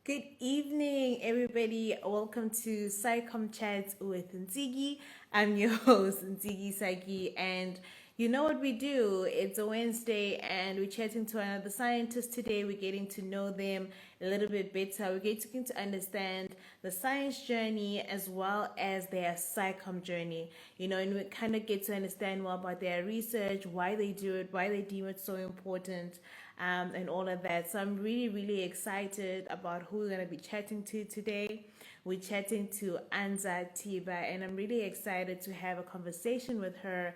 Good evening, everybody. Welcome to Psychom Chats with Nzigi. I'm your host, Nzigi Saiki, and you know what we do? It's a Wednesday, and we're chatting to another scientist today. We're getting to know them a little bit better. We're getting to understand the science journey as well as their Psychom journey. And we kind of get to understand more about their research, why they do it, why they deem it so important, and all of that. So I'm really, really excited about who we're going to be chatting to today. We're chatting to Anza Thiba, and I'm really excited to have a conversation with her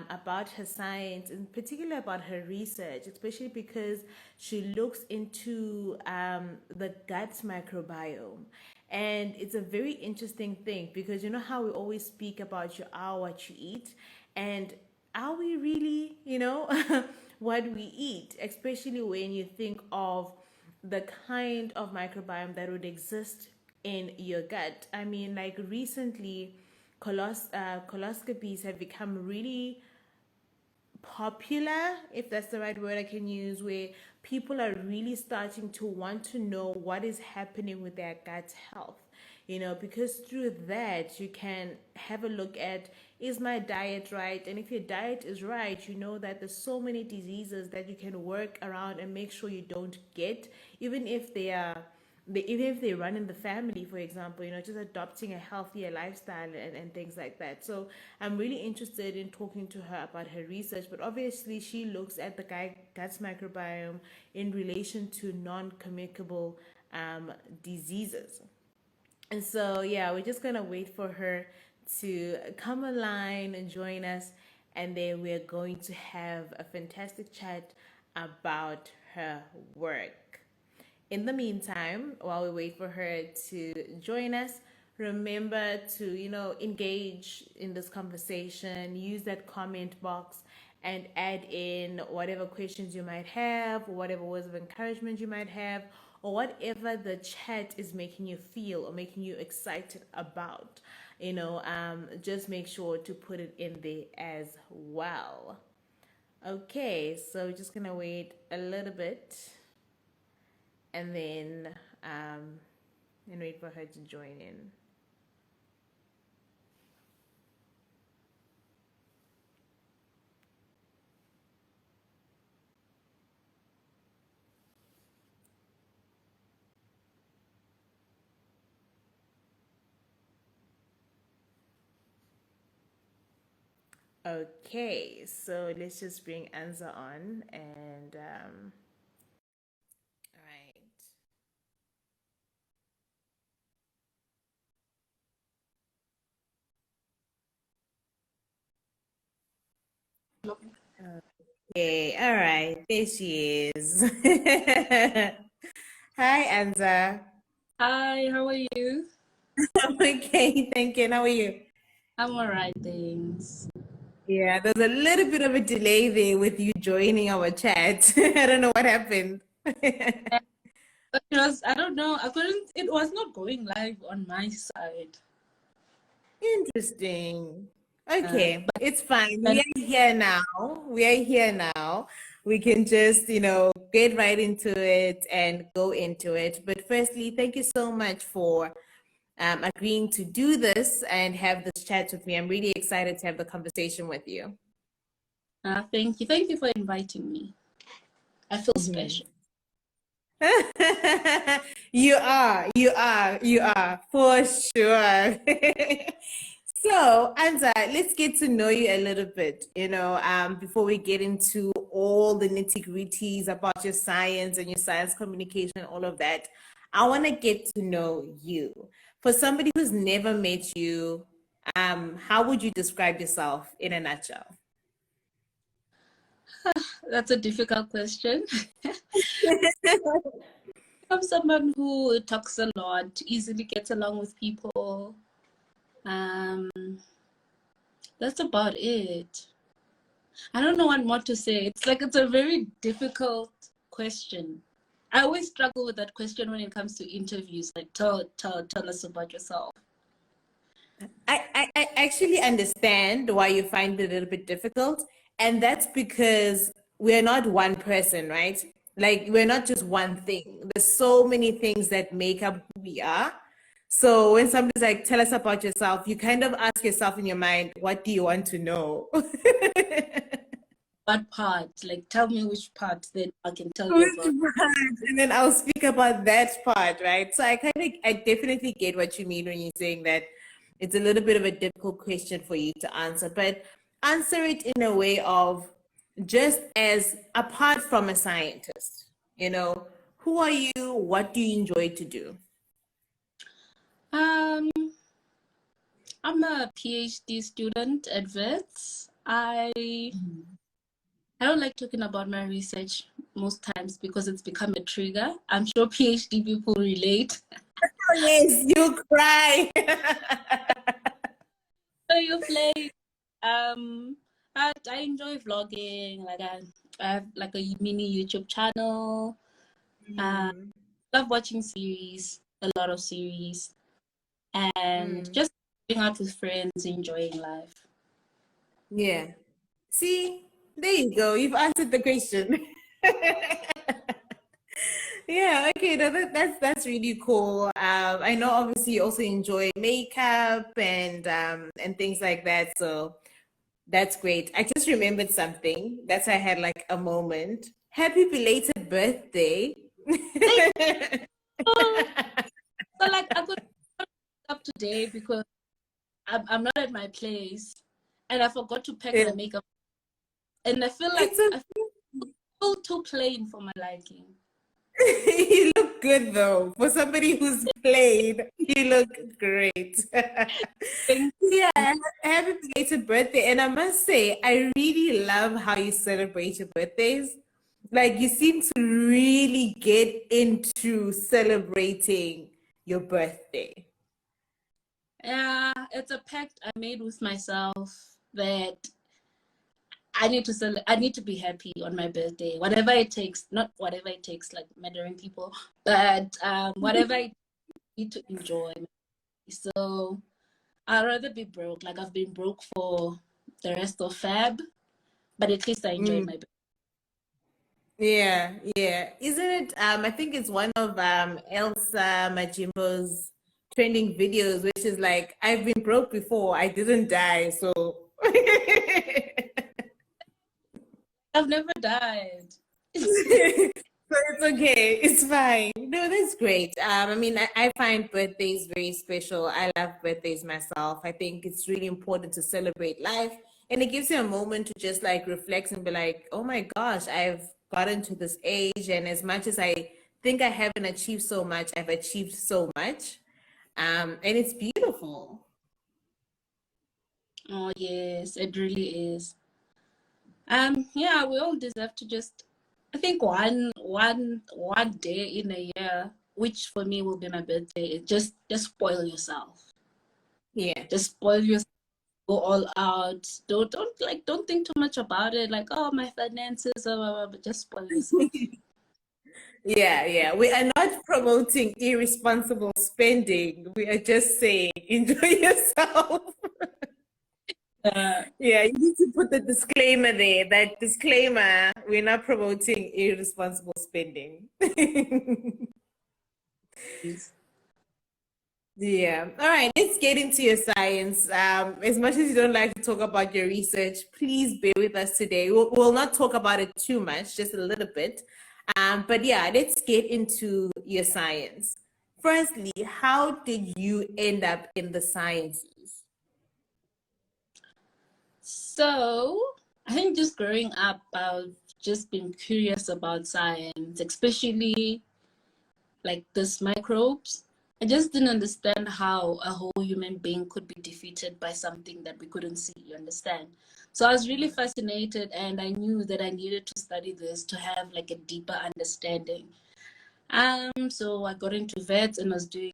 about her science, in particular about her research, especially because she looks into the gut microbiome. And it's a very interesting thing because you know how we always speak about you are what you eat, and are we really, what we eat, especially when you think of the kind of microbiome that would exist in your gut. I mean, like recently, coloscopies have become really popular, if that's the right word I can use, where people are really starting to want to know what is happening with their gut health. Because through that, you can have a look at, is my diet right? And if your diet is right, you know that there's so many diseases that you can work around and make sure you don't get, even if even if they run in the family, for example, just adopting a healthier lifestyle and things like that. So I'm really interested in talking to her about her research, but obviously she looks at the gut microbiome in relation to non-communicable diseases. And so, yeah, we're just going to wait for her to come online and join us. And then we're going to have a fantastic chat about her work. In the meantime, while we wait for her to join us, remember to, engage in this conversation, use that comment box and add in whatever questions you might have, or whatever words of encouragement you might have, or whatever the chat is making you feel or making you excited about. Just make sure to put it in there as well. Okay, so we're just gonna wait a little bit and then and wait for her to join in. Okay, so let's just bring Anza on and all right. Okay, all right, there she is. Hi, Anza. Hi, how are you? I'm okay, thank you. How are you? I'm all right, thanks. Yeah, there's a little bit of a delay there with you joining our chat. I don't know what happened. But I don't know, it was not going live on my side. Interesting. Uh, Okay, it's fine. We but are here now. We are here now. We can just, get right into it and go into it. But firstly, thank you so much for agreeing to do this and have this chat with me. I'm really excited to have the conversation with you. thank you. Thank you for inviting me. I feel Mhm. special. You are, for sure. So, Anza, let's get to know you a little bit, before we get into all the nitty-gritties about your science and your science communication and all of that. I want to get to know you. For somebody who's never met you, how would you describe yourself in a nutshell? That's a difficult question. I'm someone who talks a lot, easily gets along with people. Um, that's about it. I don't know what more to say. It's a very difficult question. I always struggle with that question when it comes to interviews. Like, tell us about yourself. I actually understand why you find it a little bit difficult, and that's because we're not one person, right? Like we're not just one thing. There's so many things that make up who we are. So when somebody's like, tell us about yourself, you kind of ask yourself in your mind, what do you want to know? What part? Like, tell me which part, then I can tell you Which about. part? And then I'll speak about that part, right? So I definitely get what you mean when you're saying that it's a little bit of a difficult question for you to answer, but answer it in a way of just as apart from a scientist, who are you? What do you enjoy to do? Um, I'm a PhD student at Wits. I don't like talking about my research most times because it's become a trigger. I'm sure PhD people relate. Oh, yes, you cry. So you play. I enjoy vlogging. I have like a mini YouTube channel. Mm, Love watching series, a lot of series, and mm, just being out with friends, enjoying life. yeah. See, there you go. You've answered the question. Yeah, okay, that's really cool. I know obviously you also enjoy makeup and things like that, so that's great. I just remembered something. That's why I had like a moment. Happy belated birthday. Thank you. So like I could up today because I'm not at my place and I forgot to pack Yeah, my makeup and I feel like it's I feel too plain for my liking. you look good though. For somebody who's played, you look great. Thank Yeah, happy belated birthday. And I must say, I really love how you celebrate your birthdays. Like you seem to really get into celebrating your birthday. Yeah, it's a pact I made with myself that I need to be happy on my birthday, whatever it takes. Not whatever it takes, like murdering people, but whatever I need to enjoy. So I'd rather be broke. Like I've been broke for the rest of Feb, but at least I enjoyed Mm, my birthday. yeah, yeah. Isn't it? I think it's one of Elsa Majimbo's trending videos, which is like, I've been broke before, I didn't die, so I've never died. So it's okay. It's fine. No, that's great. I mean, I find birthdays very special. I love birthdays myself. I think it's really important to celebrate life. And it gives you a moment to just like reflect and be like, oh my gosh, I've gotten to this age. And as much as I think I haven't achieved so much, I've achieved so much. And it's beautiful. Oh yes, it really is. Yeah, we all deserve to just, I think one day in a year, which for me will be my birthday, just spoil yourself. Yeah. Just spoil yourself, go all out. Don't think too much about it. Like, oh, my finances, but just spoil yourself. Yeah, yeah. We are not promoting irresponsible spending. We are just saying enjoy yourself. Uh, Yeah, you need to put the disclaimer there. That disclaimer, we're not promoting irresponsible spending. yes. Yeah. All right, let's get into your science. As much as you don't like to talk about your research, please bear with us today. We'll not talk about it too much, just a little bit. But yeah, let's get into your science. Firstly, how did you end up in the sciences? So I think just growing up, I've just been curious about science, especially like this microbes. I just didn't understand how a whole human being could be defeated by something that we couldn't see, you understand? So I was really fascinated and I knew that I needed to study this to have like a deeper understanding. So I got into vets and was doing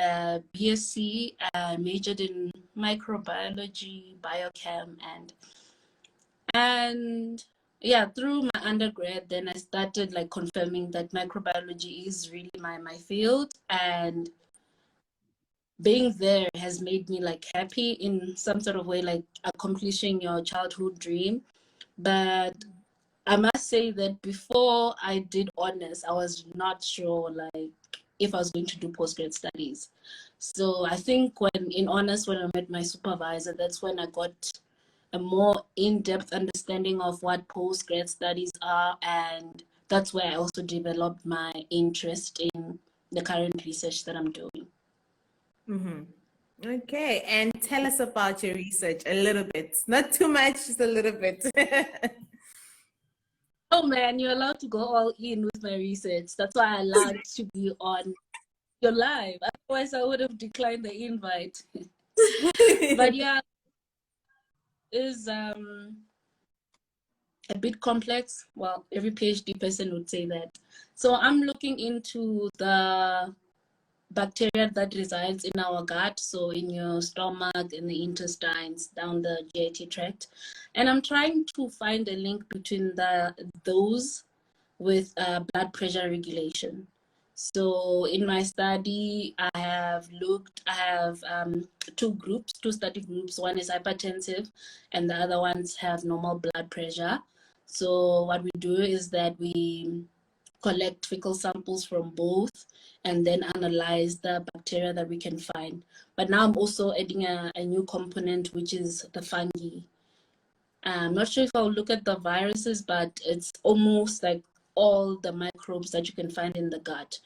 a BSc, majored in microbiology, biochem, and yeah, through my undergrad, then I started like confirming that microbiology is really my field, and being there has made me like happy in some sort of way, like accomplishing your childhood dream. But I must say that before I did honors, I was not sure like if I was going to do postgrad studies. So I think when in honors, when I met my supervisor, that's when I got a more in-depth understanding of what postgrad studies are, and that's where I also developed my interest in the current research that I'm doing. Mm-hmm. Okay, and tell us about your research a little bit. Not too much, just a little bit. Oh man, you're allowed to go all in with my research. That's why I allowed to be on your live. Otherwise, I would have declined the invite. But yeah, is a bit complex. Well, every PhD person would say that. So I'm looking into the bacteria that resides in our gut, so in your stomach, in the intestines, down the GIT tract, and I'm trying to find a link between those with blood pressure regulation. So in my study, I have two study groups. One is hypertensive and the other ones have normal blood pressure. So what we do is that we collect fecal samples from both and then analyze the bacteria that we can find. But now I'm also adding a new component, which is the fungi. I'm not sure if I'll look at the viruses, but it's almost like all the microbes that you can find in the gut.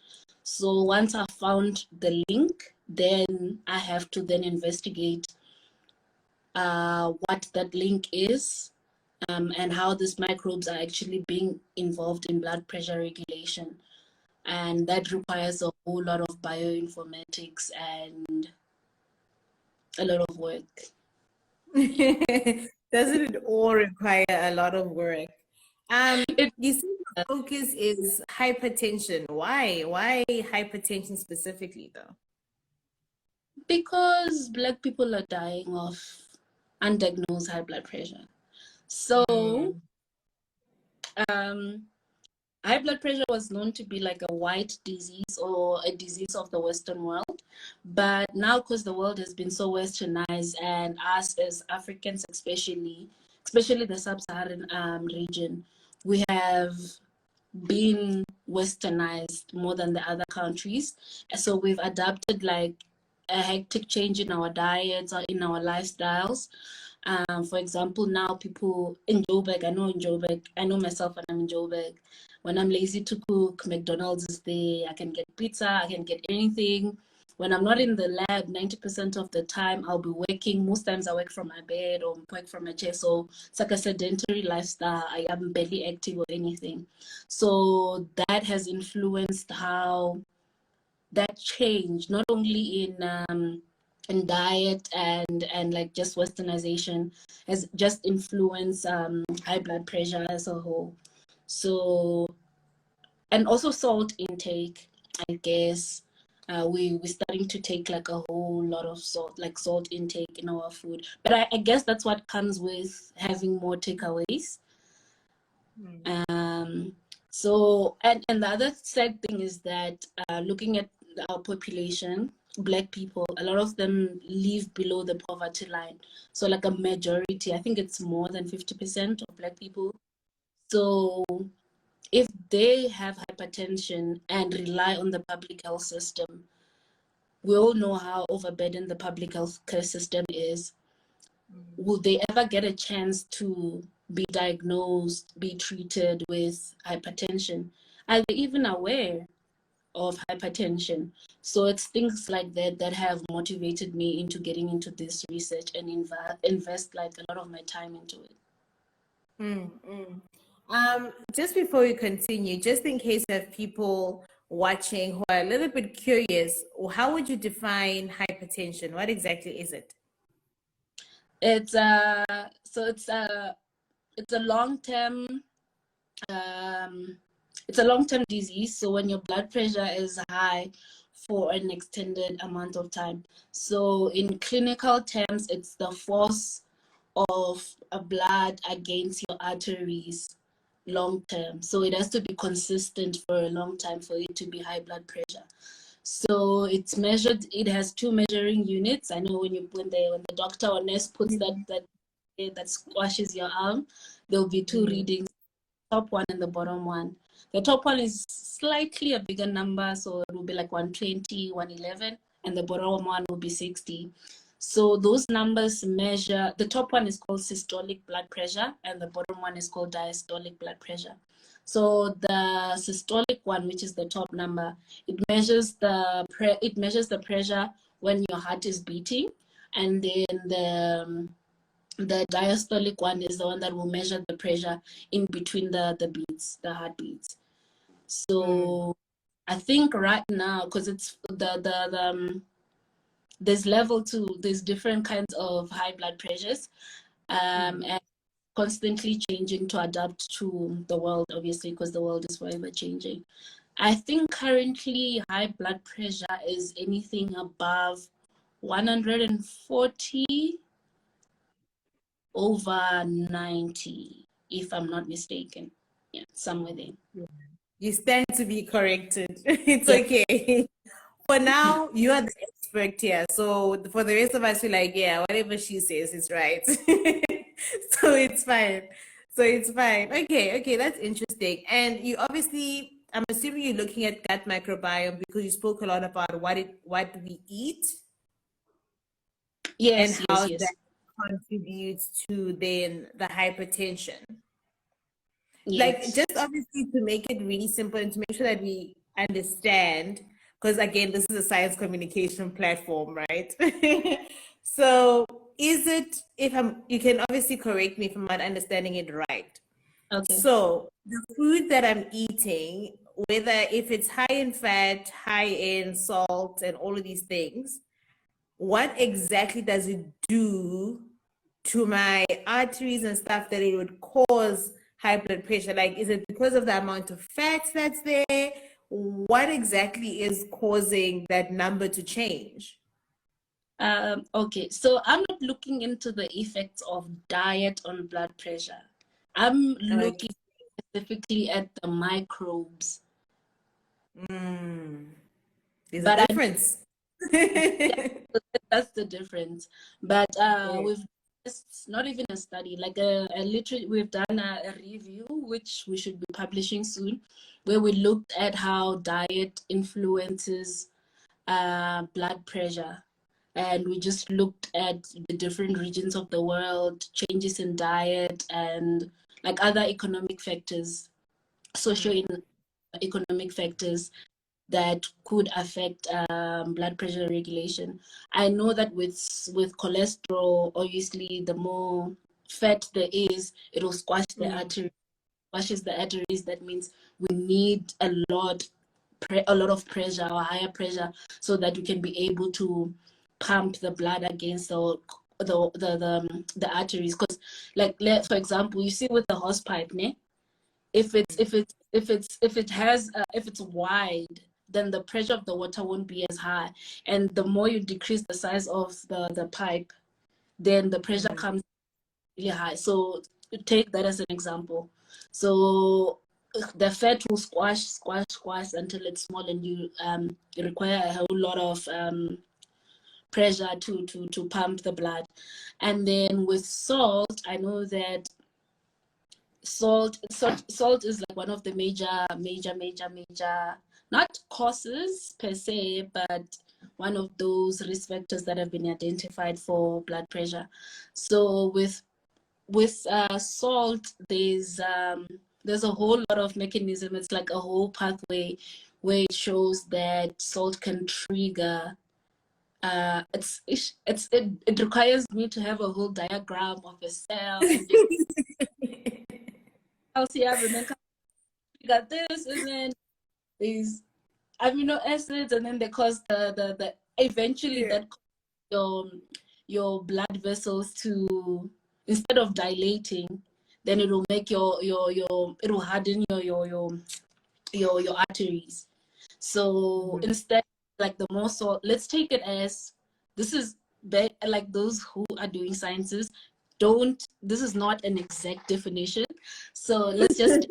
So once I've found the link, then I have to then investigate what that link is, and how these microbes are actually being involved in blood pressure regulation. And that requires a whole lot of bioinformatics and a lot of work. Doesn't it all require a lot of work? It, You see, the focus is hypertension. Why? Why hypertension specifically, though? because Black people are dying of undiagnosed high blood pressure. So, Mm. um, high blood pressure was known to be like a white disease or a disease of the Western world. But now, because the world has been so westernized, and us as Africans, especially the sub-Saharan region, we have been westernized more than the other countries. So we've adapted like a hectic change in our diets or in our lifestyles. For example, now people in Joburg, I know myself when I'm in Joburg. When I'm lazy to cook, McDonald's is there. I can get pizza, I can get anything. When I'm not in the lab, 90% of the time I'll be working. Most times I work from my bed or work from my chair. So it's like a sedentary lifestyle. I am barely active or anything. So that has influenced how that change, not only in diet and like just westernization, has just influenced high blood pressure as a whole. So, and also salt intake, I guess. We're starting to take like a whole lot of salt, like salt intake in our food. But I guess that's what comes with having more takeaways. Um, and the other sad thing is that looking at our population, Black people, a lot of them live below the poverty line. So like a majority, I think it's more than 50% of Black people. So if they have hypertension and rely on the public health system, we all know how overburdened the public health care system is. Will they ever get a chance to be diagnosed, be treated with hypertension? Are they even aware of hypertension? So it's things like that that have motivated me into getting into this research and invest like a lot of my time into it. Mm, mm. Just before we continue, just in case you have people watching who are a little bit curious, how would you define hypertension? What exactly is it? It's so it's a long-term um, it's a long-term disease. So when your blood pressure is high for an extended amount of time. So in clinical terms, it's the force of a blood against your arteries long term. So it has to be consistent for a long time for it to be high blood pressure. So it's measured. It has two measuring units. I know when the doctor or nurse puts that squashes your arm, there'll be two readings. top one and the bottom one. The top one is slightly a bigger number, so it will be like 120, 111, and the bottom one will be 60. So those numbers measure, the top one is called systolic blood pressure, and the bottom one is called diastolic blood pressure. So the systolic one, which is the top number, it measures the pressure when your heart is beating, and then the diastolic one is the one that will measure the pressure in between the beats, the heartbeats. So I think right now, because it's there's level 2, there's different kinds of high blood pressures, and constantly changing to adapt to the world, obviously, because the world is forever changing. I think currently high blood pressure is anything above 140 over 90, if I'm not mistaken. Yeah, somewhere there. You stand to be corrected. It's okay. For now, you are the expert here. So for the rest of us, we're like, yeah, whatever she says is right. So it's fine. So it's fine. Okay, that's interesting. And you obviously, I'm assuming you're looking at gut microbiome because you spoke a lot about what we eat and Yes, how yes, yes. that contributes to then the hypertension. Like, Yes. just obviously to make it really simple and to make sure that we understand, because again, this is a science communication platform, right? So is it, you can obviously correct me if I'm not understanding it right. Okay. So the food that I'm eating, whether if it's high in fat, high in salt, and all of these things, what exactly does it do to my arteries and stuff that it would cause high blood pressure? Like, is it because of the amount of fat that's there? What exactly is causing that number to change? Okay, so I'm not looking into the effects of diet on blood pressure. I'm Like, looking specifically at the microbes. there's a But I difference. Yeah, that's the difference. But we've just not even a study, like a literally, we've done a review, which we should be publishing soon, where we looked at how diet influences blood pressure. And we just looked at the different regions of the world, changes in diet, and like other economic factors, socio-economic factors that could affect blood pressure regulation. I know that with cholesterol, obviously, the more fat there is, it will squash the artery, squashes the arteries. That means we need a lot of pressure or higher pressure so that we can be able to pump the blood against the arteries. Because, like, for example, you see with the hose pipe, ne? If it's wide, then the pressure of the water won't be as high, and the more you decrease the size of the pipe, then the pressure comes really high. So take that as an example. So the fat will squash until it's small, and you require a whole lot of pressure to pump the blood. And then with salt, I know that salt is like one of the major not causes per se, but one of those risk factors that have been identified for blood pressure. So with salt, there's a whole lot of mechanism. It's like a whole pathway where it shows that salt can trigger it requires me to have a whole diagram of a cell and just calcium, and then you got this, and then these amino acids, and then they cause the eventually that your blood vessels to, instead of dilating, then it will make it will harden your arteries. So instead, like the more salt, let's take it as this is like those who are doing sciences this is not an exact definition. So let's just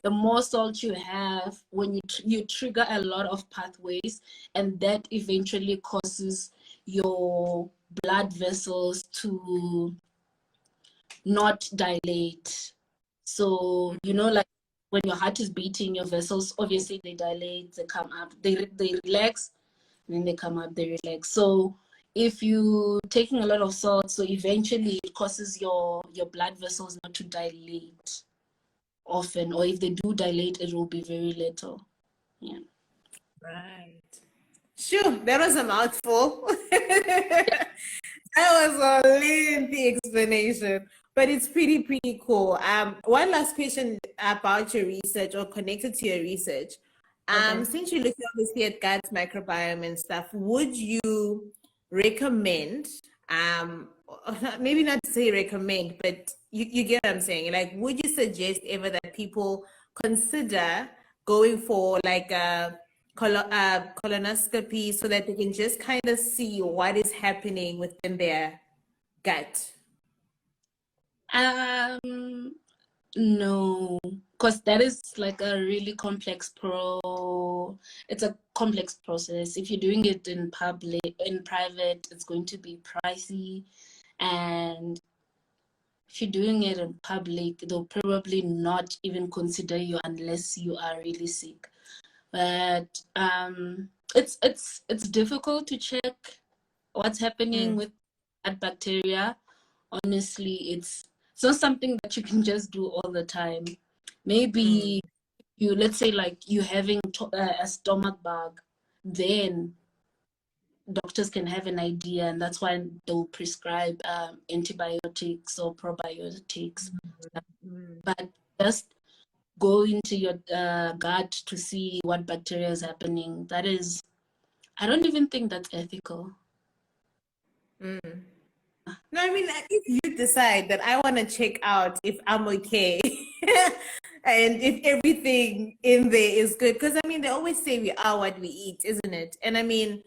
the more salt you have, when you trigger a lot of pathways, and that eventually causes your blood vessels to not dilate. So, you know, like when your heart is beating, your vessels, obviously they dilate, they come up, they relax, and then they come up, they relax. So if you taking a lot of salt, so eventually it causes your blood vessels not to dilate often, or if they do dilate, it will be very little. Yeah. Right. Sure, that was a mouthful. That was a lengthy explanation, but it's pretty cool. One last question about your research or connected to your research. Okay. Since you're looking obviously at gut microbiome and stuff, would you recommend, maybe not to say recommend, but you get what I'm saying? Like, would you suggest ever that people consider going for like a colonoscopy so that they can just kind of see what is happening within their gut? No, because that is like a really it's a complex process. If you're doing it in private, it's going to be pricey. And if you're doing it in public, they'll probably not even consider you unless you are really sick. But it's difficult to check what's happening with that bacteria. Honestly, it's not something that you can just do all the time. Maybe let's say like you having a stomach bug, then doctors can have an idea, and that's why they'll prescribe antibiotics or probiotics. But just go into your gut to see what bacteria is happening. I don't even think that's ethical. No, I mean, if you decide that I want to check out if I'm okay and if everything in there is good, because I mean, they always say we are what we eat, isn't it? And I mean,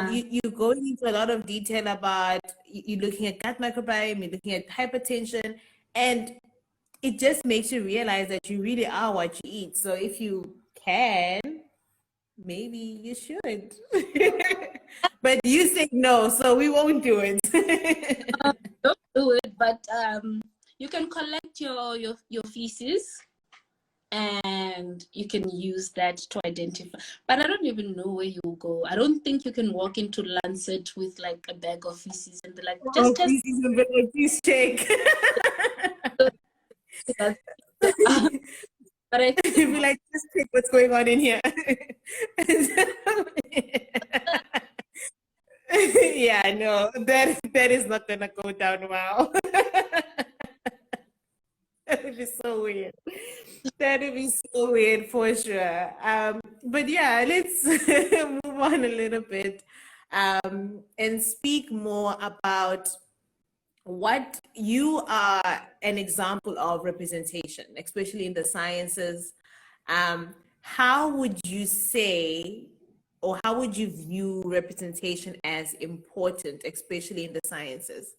you go into a lot of detail about you looking at gut microbiome, you're looking at hypertension, and it just makes you realize that you really are what you eat. So if you can, maybe you should. But you say no, so we won't do it. Don't do it, but you can collect your feces and you can use that to identify. But I don't even know where you go. I don't think you can walk into Lancet with like a bag of feces and be like, just Oh, test. please check. That. But I think Be like, just check what's going on in here. Yeah, no, that is not gonna go down well. That would be so weird. That would be so weird for sure. But yeah, let's move on a little bit and speak more about what you are an example of representation, especially in the sciences. How would you say, or how would you view representation as important, especially in the sciences?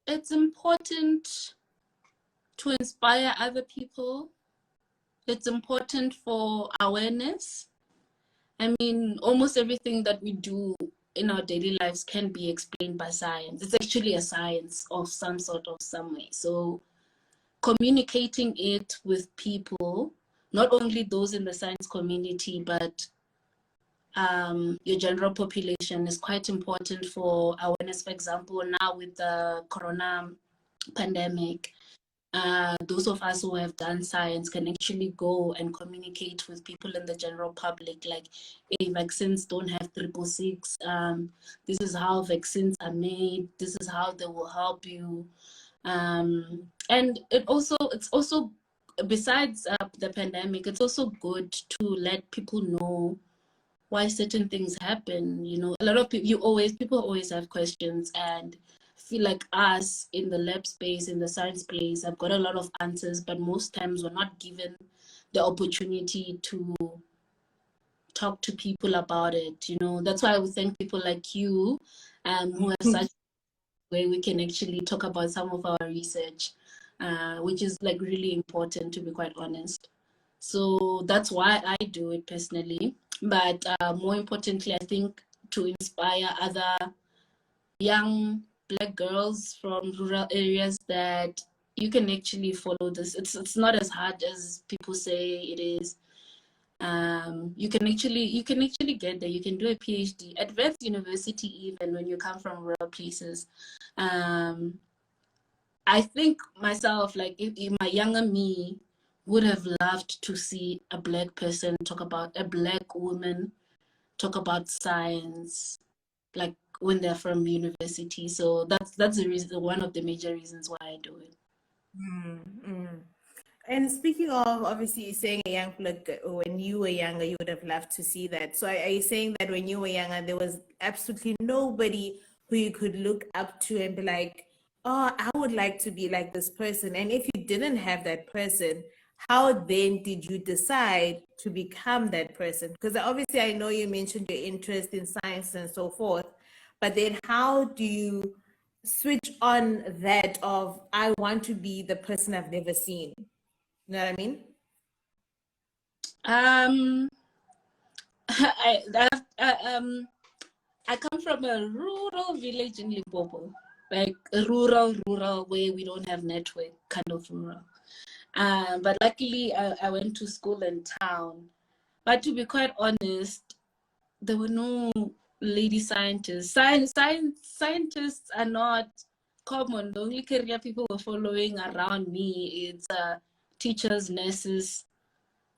It's important to inspire other people. It's important for awareness. I mean, almost everything that we do in our daily lives can be explained by science. It's actually a science of some sort of some way. So communicating it with people, not only those in the science community, but your general population is quite important for awareness. For example, now with the corona pandemic, those of us who have done science can actually go and communicate with people in the general public, like, hey, vaccines don't have 666. This is how vaccines are made. This is how they will help you. And it's also besides the pandemic, it's also good to let people know why certain things happen. You know, a lot of people always have questions, and feel like us in the lab space, in the science place, I've got a lot of answers, but most times we're not given the opportunity to talk to people about it. You know, that's why I would thank people like you, who have such a way we can actually talk about some of our research, which is like really important, to be quite honest. So that's why I do it personally. But more importantly, I think to inspire other young Black girls from rural areas that you can actually follow this. It's not as hard as people say it is. You can actually get there. You can do a PhD at Wits University even when you come from rural places. Um, I think myself, like if my younger me would have loved to see a black person talk about a black woman talk about science, like when they're from university. So that's the reason, one of the major reasons why I do it. Mm. And speaking of, obviously, you're saying a young, like when you were younger, you would have loved to see that. So are you saying that when you were younger, there was absolutely nobody who you could look up to and be like, oh, I would like to be like this person? And if you didn't have that person, how then did you decide to become that person? Because obviously, I know you mentioned your interest in science and so forth, but then how do you switch on that of, I want to be the person I've never seen? You know what I mean? Um, I, that, I come from a rural village in Limpopo, like a rural where we don't have network, kind of rural. But luckily, I went to school in town. But to be quite honest, there were no lady scientists. Scientists are not common. The only career people were following around me is teachers, nurses,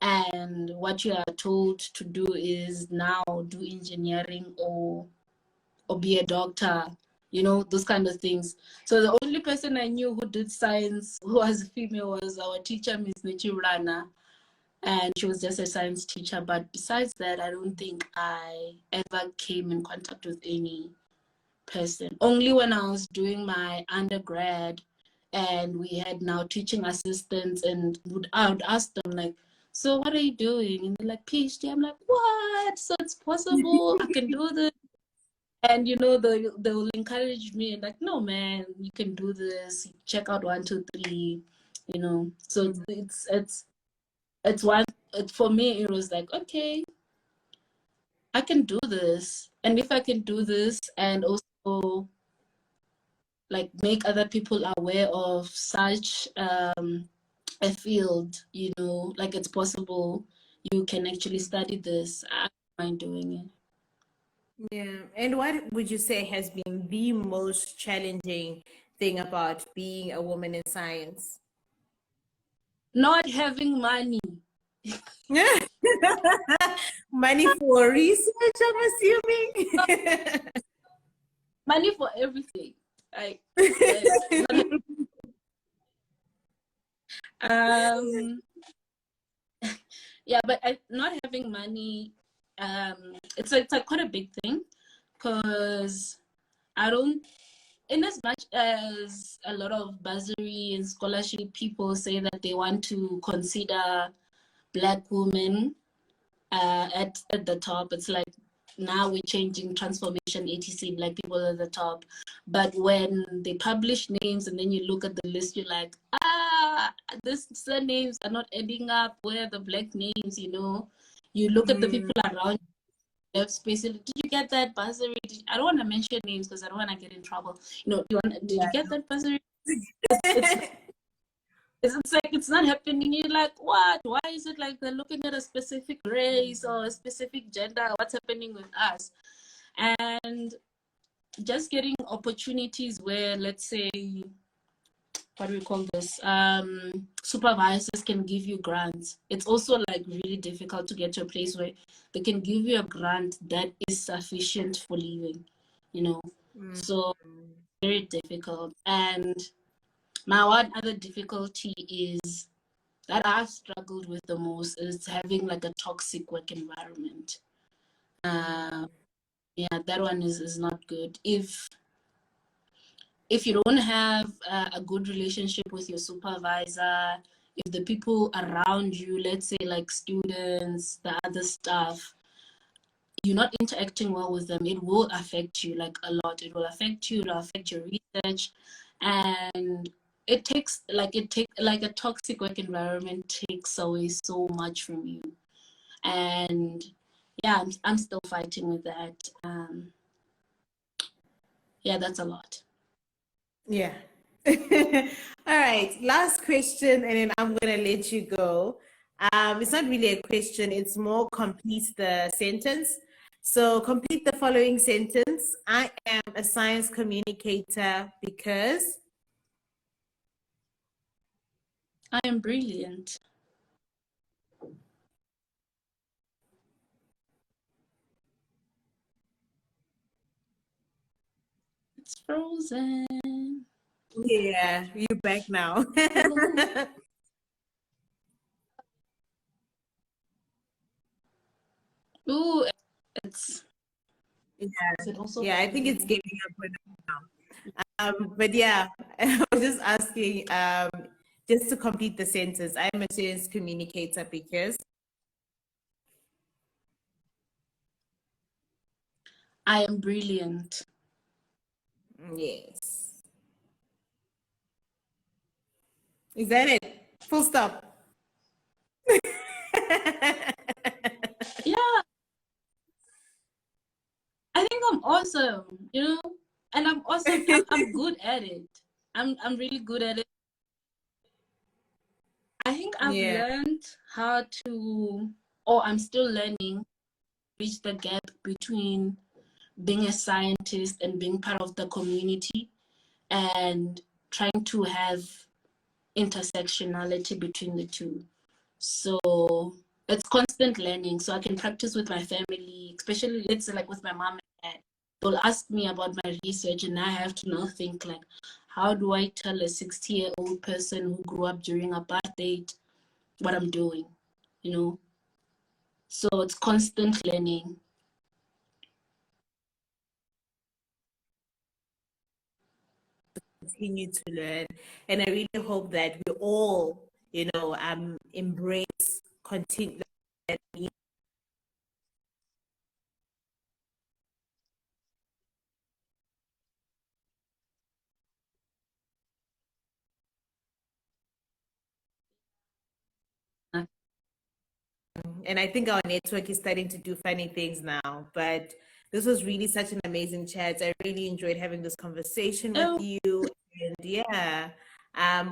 and what you are told to do is now do engineering or be a doctor, those kind of things. So the only person I knew who did science, who was female, was our teacher, Miss Nichirana, and she was just a science teacher. But besides that, I don't think I ever came in contact with any person. Only when I was doing my undergrad and we had now teaching assistants, and I would ask them like, so what are you doing? And they're like, PhD. I'm like, what? So it's possible I can do this? And they will encourage me and like, no man, you can do this. Check out 1, 2, 3. So it's one. For me, it was like, okay, I can do this, and if I can do this, and also like make other people aware of such a field, like it's possible you can actually study this. I don't mind doing it. Yeah. And what would you say has been the most challenging thing about being a woman in science? Not having money. Money for research, I'm assuming. Money for everything. Like, not, um, yeah, but not having money, it's like quite a big thing, because I don't, in as much as a lot of bursary and scholarship people say that they want to consider Black women at the top, it's like now we're changing transformation, etc. Black people at the top. But when they publish names and then you look at the list, you're like, these surnames are not ending up. Where are the Black names? You look at the people around you, basically, did you get that bursary? I don't want to mention names because I don't want to get in trouble. Did you get that bursary? It's it's like it's not happening. You're like, what? Why is it like they're looking at a specific race or a specific gender? What's happening with us? And just getting opportunities where, let's say, what do we call this? Supervisors can give you grants. It's also like really difficult to get to a place where they can give you a grant that is sufficient for living, So very difficult. And my one other difficulty is that I've struggled with the most is having like a toxic work environment. Yeah, that one is not good. If you don't have a good relationship with your supervisor, if the people around you, let's say like students, the other staff, you're not interacting well with them, it will affect you like a lot. It will affect you, it'll affect your research. And it take like a toxic work environment takes away so much from you. And yeah, I'm still fighting with that. Yeah, that's a lot. Yeah. All right. Last question, and then I'm gonna let you go. It's not really a question, it's more complete the sentence. So complete the following sentence. I am a science communicator because I am brilliant. It's frozen. yeah, you're back now. Ooh, it's Yeah, is it also yeah, I think it's frozen? giving up for now. But yeah, I was just asking, just to complete the sentence. I'm a science communicator because I am brilliant. yes. Is that it? Full stop. Yeah, I think I'm awesome, you know, and I'm awesome. I'm good at it. I'm really good at it. I think I've Yeah. learned how to, or I'm still learning, bridge the gap between being a scientist and being part of the community and trying to have intersectionality between the two. So it's constant learning. So I can practice with my family, especially let's say like with my mom and dad. They'll ask me about my research and I have to now think like, how do I tell a 60-year-old person who grew up during apartheid what I'm doing, you know? So it's constant learning. Continue to learn. And I really hope that we all, embrace continue learning. And I think our network is starting to do funny things now. But this was really such an amazing chat. I really enjoyed having this conversation with Oh, you. And yeah,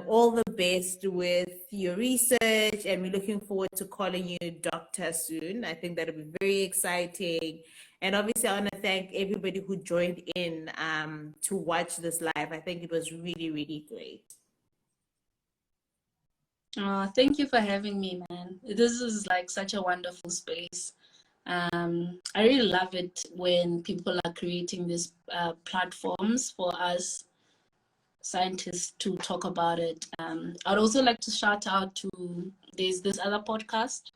all the best with your research. And we're looking forward to calling you doctor soon. I think that'll be very exciting. And obviously, I want to thank everybody who joined in to watch this live. I think it was really, really great. thank you for having me, man. This is like such a wonderful space. I really love it when people are creating these platforms for us scientists to talk about it. I'd also like to shout out to there's this other podcast,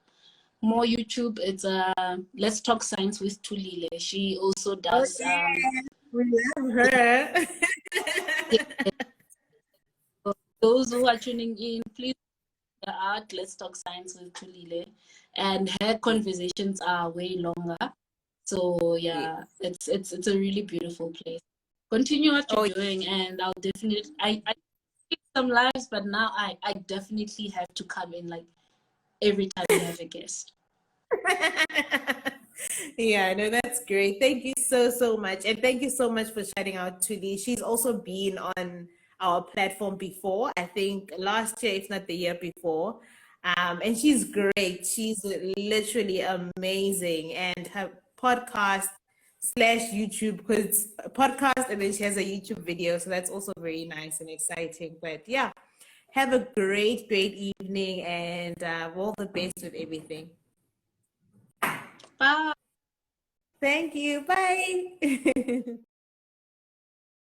more YouTube. It's Let's Talk Science with Tulile. She also Oh, does yeah, we love her. those who are tuning in, please check her out. Let's Talk Science with Tulile, and her conversations are way longer. So Yeah. yeah, it's a really beautiful place. Continue what Oh, you're doing, and I'll definitely I skip some lives, but now I definitely have to come in like every time you have a guest. yeah, no, that's great. Thank you so, so much. And thank you so much for shouting out to Lee. She's also been on our platform before, I think last year, if not the year before. And she's great. She's literally amazing. And her podcast slash YouTube, because it's a podcast and then she has a YouTube video. So that's also very nice and exciting. But yeah, have a great, great evening and all the best with everything. Bye. Thank you. Bye.